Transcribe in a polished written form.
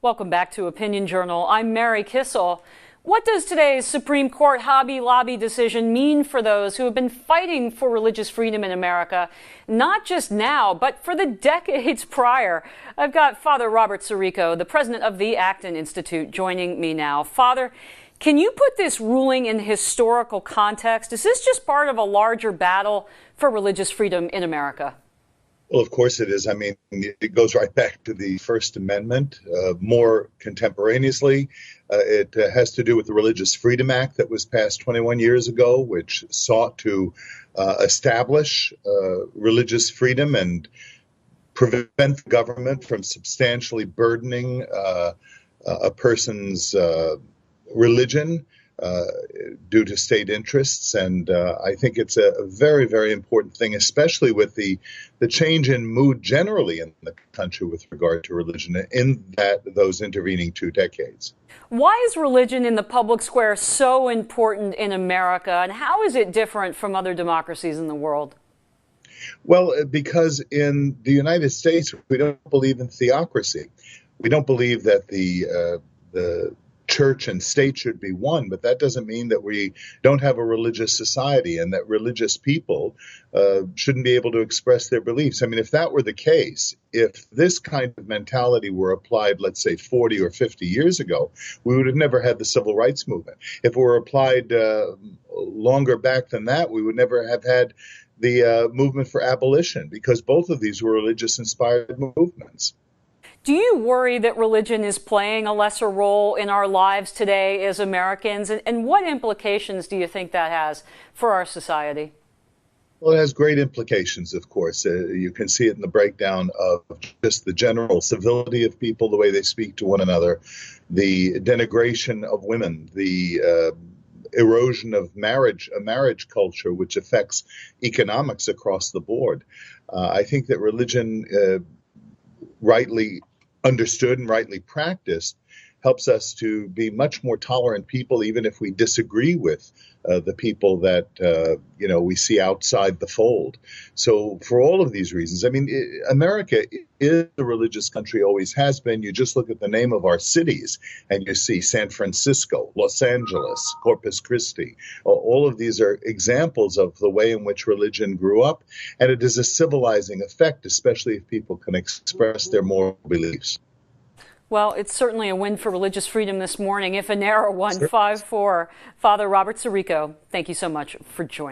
Welcome back to Opinion Journal. I'm Mary Kissel. What does today's Supreme Court Hobby Lobby decision mean for those who have been fighting for religious freedom in America, not just now, but for the decades prior? I've got Father Robert Sirico, the president of the Acton Institute, joining me now. Father, can you put this ruling in historical context? Is this just part of a larger battle for religious freedom in America? Well, of course it is. I mean, it goes right back to the First Amendment. More contemporaneously, it has to do with the Religious Freedom Act that was passed 21 years ago, which sought to establish religious freedom and prevent the government from substantially burdening a person's religion due to state interests. And I think it's a very, very important thing, especially with the change in mood generally in the country with regard to religion in those intervening 2 decades. Why is religion in the public square so important in America, and how is it different from other democracies in the world? Well, because in the United States, we don't believe in theocracy. We don't believe that the church and state should be one, but that doesn't mean that we don't have a religious society and that religious people shouldn't be able to express their beliefs. I mean, if that were the case, if this kind of mentality were applied, let's say 40 or 50 years ago, we would have never had the civil rights movement. If it were applied longer back than that, we would never have had the movement for abolition, because both of these were religious-inspired movements. Do you worry that religion is playing a lesser role in our lives today as Americans? And what implications do you think that has for our society? Well, it has great implications, of course. You can see it in the breakdown of just the general civility of people, the way they speak to one another, the denigration of women, the erosion of marriage, a marriage culture, which affects economics across the board. I think that religion, rightly understood and rightly practiced, helps us to be much more tolerant people, even if we disagree with the people that we see outside the fold. So for all of these reasons, I mean, America is a religious country, always has been. You just look at the name of our cities and you see San Francisco, Los Angeles, Corpus Christi. All of these are examples of the way in which religion grew up, and it is a civilizing effect, especially if people can express their moral beliefs. Well, it's certainly a win for religious freedom this morning, if a narrow one. 5-4. Father Robert Sirico, thank you so much for joining.